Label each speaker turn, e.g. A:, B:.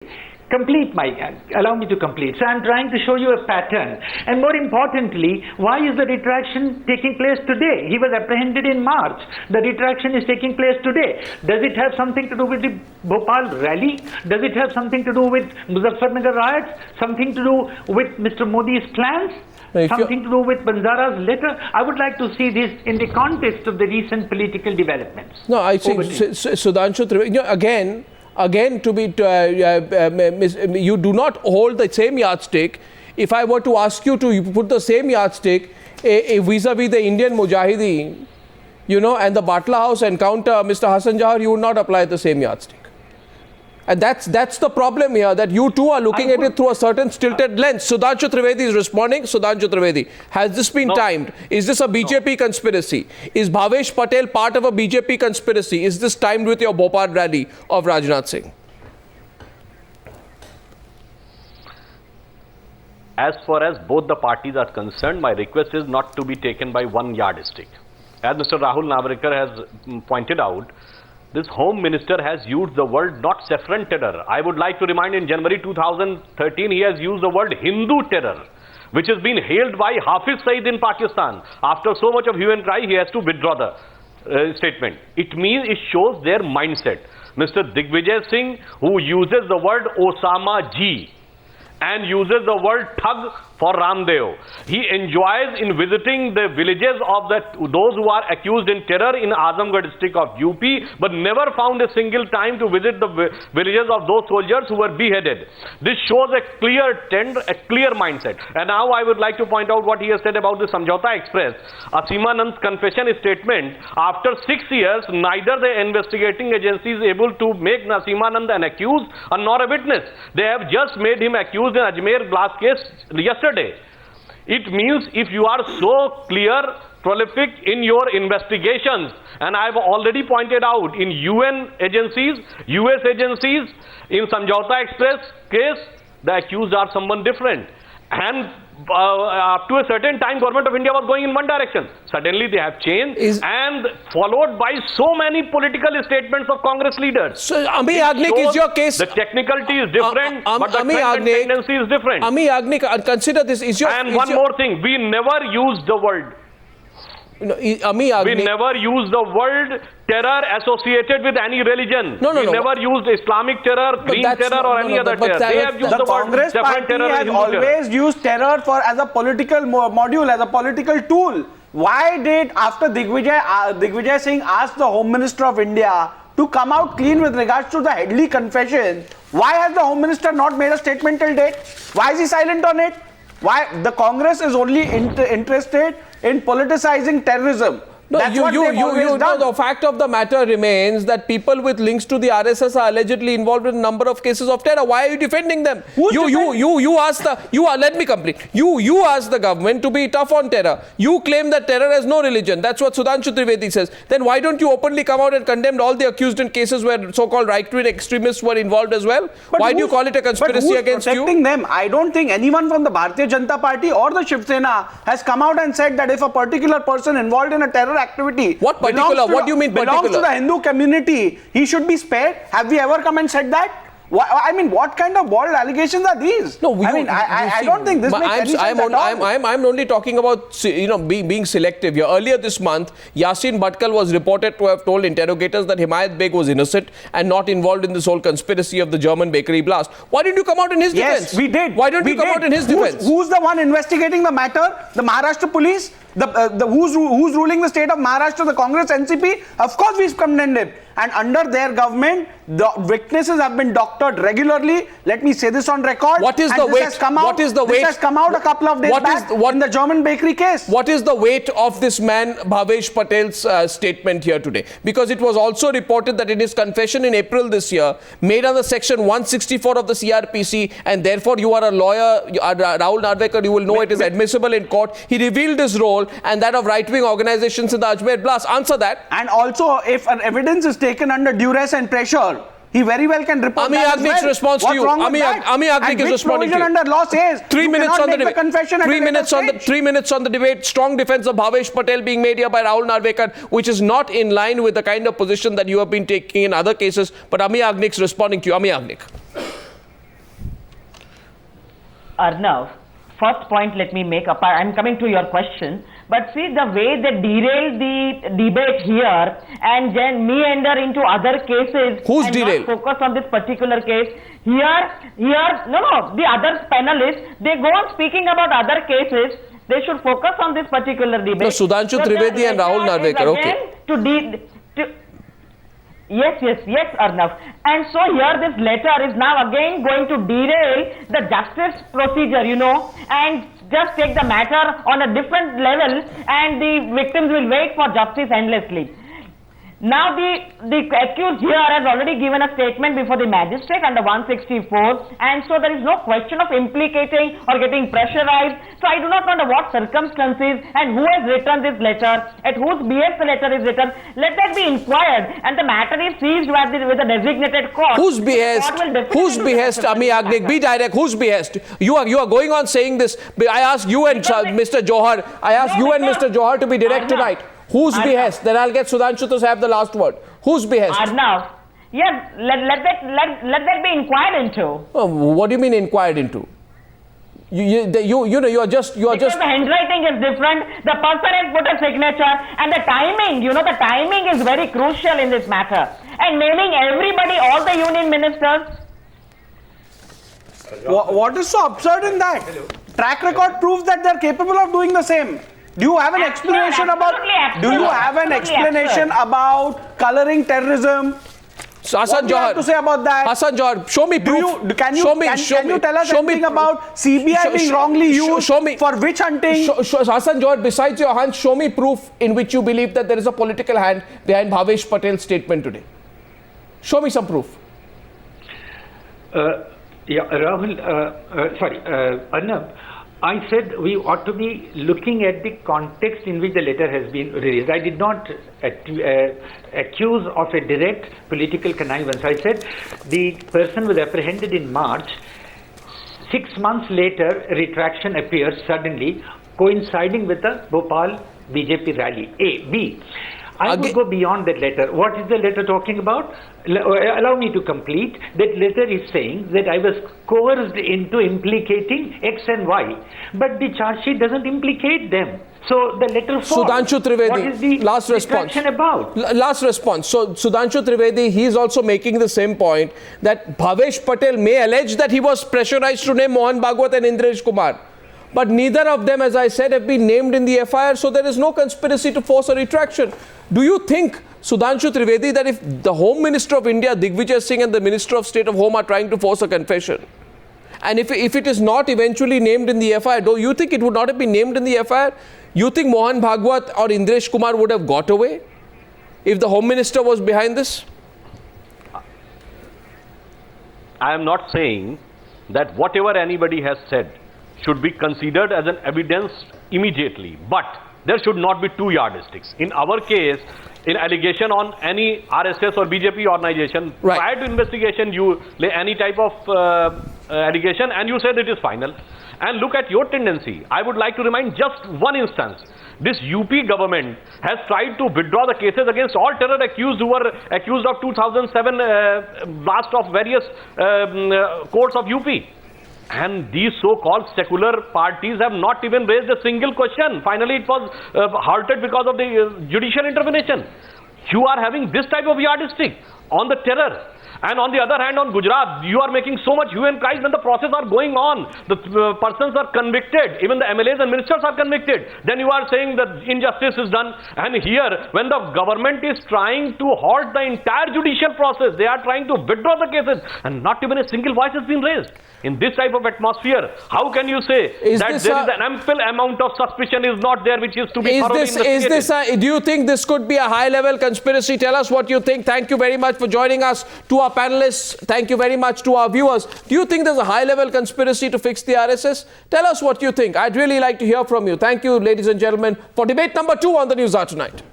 A: Allow me to complete. So I'm trying to show you a pattern. And more importantly, why is the retraction taking place today? He was apprehended in March. The retraction is taking place today. Does it have something to do with the Bhopal rally? Does it have something to do with Muzaffarnagar riots? Something to do with Mr. Modi's plans? Something to do with Banzara's letter? I would like to see this in the context of the recent political developments.
B: No, I think Sudhanshu Trivedi, again, you do not hold the same yardstick. If I were to ask you to put the same yardstick vis-a-vis the Indian Mujahideen, and the Batla House encounter, Mr. Hassan Jawhar, you would not apply the same yardstick. And that's the problem here, that you too are looking at it through a certain stilted lens. Sudhanshu Trivedi is responding. Sudhanshu Trivedi, has this been timed? Is this a BJP conspiracy? Is Bhavesh Patel part of a BJP conspiracy? Is this timed with your Bhopal rally of Rajnath Singh?
C: As far as both the parties are concerned, my request is not to be taken by one yardstick. As Mr. Rahul Navarkar has pointed out, this Home Minister has used the word not saffron terror. I would like to remind, in January 2013, he has used the word Hindu terror, which has been hailed by Hafiz Saeed in Pakistan. After so much of hue and cry, he has to withdraw the statement. It shows their mindset. Mr. Digvijay Singh, who uses the word Osama G and uses the word Thug for Ramdev. He enjoys in visiting the villages of those who are accused in terror in Azamgarh district of UP, but never found a single time to visit the villages of those soldiers who were beheaded. This shows a clear trend, a clear mindset. And now I would like to point out what he has said about the Samjhauta Express. Asimanand's confession statement, after 6 years, neither the investigating agency is able to make Asimanand an accused and nor a witness. They have just made him accused in Ajmer blast case yesterday. It means if you are so clear, prolific in your investigations, and I have already pointed out in UN agencies, US agencies, in Samjhauta Express case, the accused are someone different. And up to a certain time, Government of India was going in one direction. Suddenly they have changed and followed by so many political statements of Congress leaders.
B: So, Ami Yagnik, is your case...
C: The technicality is different, but the tendency is different.
B: Ami Yagnik, consider this.
C: And one more thing, we never use the word. We never use the word terror associated with any religion. We never used Islamic terror, green terror or any other terror. They have used
D: the Congress party has always used terror as a political module, as a political tool. Why did, after Digvijay Singh asked the Home Minister of India to come out clean with regards to the Headley confession, why has the Home Minister not made a statement till date? Why is he silent on it? Why? The Congress is only interested in politicizing terrorism.
B: No, the fact of the matter remains that people with links to the RSS are allegedly involved in a number of cases of terror. Why are you defending them? Let me complete. You ask the government to be tough on terror. You claim that terror has no religion. That's what Sudhanshu Trivedi says. Then why don't you openly come out and condemn all the accused in cases where so-called right-wing extremists were involved as well?
D: But
B: why do you call it a conspiracy against you?
D: Protecting them? I don't think anyone from the Bharatiya Janata Party or the Shiv Sena has come out and said that if a particular person involved in a terror activity.
B: What particular? What do you mean particular?
D: Belongs to the Hindu community. He should be spared. Have we ever come and said that? I mean, what kind of bold allegations are these?
B: No,
D: I don't think this makes any sense at all.
B: I'm only talking about being selective here. Earlier this month, Yasin Bhatkal was reported to have told interrogators that Himayat Beg was innocent and not involved in this whole conspiracy of the German bakery blast. Why didn't you come out in his defense?
D: Yes, we did.
B: Why don't you come out in his defense?
D: Who's the one investigating the matter? The Maharashtra police? Who's ruling the state of Maharashtra? The Congress NCP? Of course we've condemned him. And under their government, the witnesses have been doctored regularly. Let me say this on record.
B: What is the weight?
D: This has come out a couple of days back in the German bakery case.
B: What is the weight of this man Bhavesh Patel's statement here today? Because it was also reported that in his confession in April this year, made under section 164 of the CRPC, and therefore you are a lawyer, Rahul Narvekar, you will know it is admissible in court. He revealed his role and that of right-wing organizations in the Ajmer blast. Answer that.
D: And also, if an evidence is taken under duress and pressure, he very well can report
B: Ami
D: that
B: Yagnik's response to you. Ami Yagnik is responding to you.
D: Under law says
B: 3 minutes on the debate.
D: 3
B: minutes on the debate. Strong defense of Bhavesh Patel being made here by Rahul Narvekar, which is not in line with the kind of position that you have been taking in other cases. But Ami Yagnik's responding to you. Ami Yagnik.
E: Arnav, first point let me make up. I'm coming to your question. But see the way they derail the debate here and then meander into other cases.
B: Who's
E: and
B: derail?
E: not focus on this particular case. The other panelists, they go on speaking about other cases. They should focus on this particular debate.
B: No, Sudhanshu Trivedi and Rahul Narvekar, okay.
E: Yes, Arnav. And so here this letter is now again going to derail the justice procedure, and just take the matter on a different level, and the victims will wait for justice endlessly. Now the accused here has already given a statement before the magistrate under 164, and so there is no question of implicating or getting pressurized. So I do not know under what circumstances and who has written this letter, at whose behest the letter is written. Let that be inquired, and the matter is seized with a designated court.
B: Whose behest? Whose behest? Ami Agnik, be direct. Whose behest? You are going on saying this. I ask you and Mr. Johar. I ask you and Mr. Johar to be direct tonight. Whose behest? Then I'll get Sudhanshu to have the last word. Whose behest?
E: Arnav, yes, let that be inquired into.
B: Oh, what do you mean inquired into? You are just.
E: Because the handwriting is different. The person has put a signature, and the timing. The timing is very crucial in this matter. And naming everybody, all the union ministers.
D: What is so absurd in that? Track record proves that they're capable of doing the same. Do you have an explanation about? Do you have an explanation about coloring terrorism?
B: Hassan
D: what do you have
B: Johar,
D: to say about that?
B: Hassan Johar, show me proof.
D: Can you tell us anything about CBI being wrongly used for witch hunting?
B: Hassan Johar, besides your hunch, show me proof in which you believe that there is a political hand behind Bhavesh Patel's statement today. Show me some proof.
A: Rahul, Arnav, I said we ought to be looking at the context in which the letter has been released. I did not accuse of a direct political connivance. I said the person was apprehended in March. 6 months later, a retraction appears suddenly, coinciding with the Bhopal BJP rally. A. B. I would go beyond that letter. What is the letter talking about? Allow me to complete. That letter is saying that I was coerced into implicating X and Y. But the charge sheet doesn't implicate them. So the letter falls.
B: Sudhanshu Trivedi,
A: what is the
B: last response.
A: About?
B: Last response. So Sudhanshu Trivedi, he is also making the same point that Bhavesh Patel may allege that he was pressurized to name Mohan Bhagwat and Indresh Kumar. But neither of them, as I said, have been named in the FIR, so there is no conspiracy to force a retraction. Do you think, Sudhanshu Trivedi, that if the Home Minister of India, Digvijay Singh, and the Minister of State of Home are trying to force a confession, and if it is not eventually named in the FIR, do you think it would not have been named in the FIR? You think Mohan Bhagwat or Indresh Kumar would have got away if the Home Minister was behind this?
C: I am not saying that whatever anybody has said should be considered as an evidence immediately, but there should not be two yardsticks. In our case, in allegation on any RSS or BJP organization, prior to investigation, you lay any type of allegation and you said it is final. And look at your tendency. I would like to remind just one instance. This UP government has tried to withdraw the cases against all terror accused who were accused of 2007 blast of various courts of UP. And these so-called secular parties have not even raised a single question. Finally, it was halted because of the judicial intervention. You are having this type of yardstick on the terror. And on the other hand, on Gujarat, you are making so much hue and cry when the process are going on. The persons are convicted. Even the MLAs and ministers are convicted. Then you are saying that injustice is done. And here, when the government is trying to halt the entire judicial process, they are trying to withdraw the cases. And not even a single voice has been raised. In this type of atmosphere, how can you say that there is an ample amount of suspicion is not there which is to be thoroughly investigated?
B: Do you think this could be a high-level conspiracy? Tell us what you think. Thank you very much for joining us. To our panelists, thank you very much to our viewers. Do you think there's a high-level conspiracy to fix the RSS? Tell us what you think. I'd really like to hear from you. Thank you, ladies and gentlemen, for debate number 2 on the Newshour Tonight.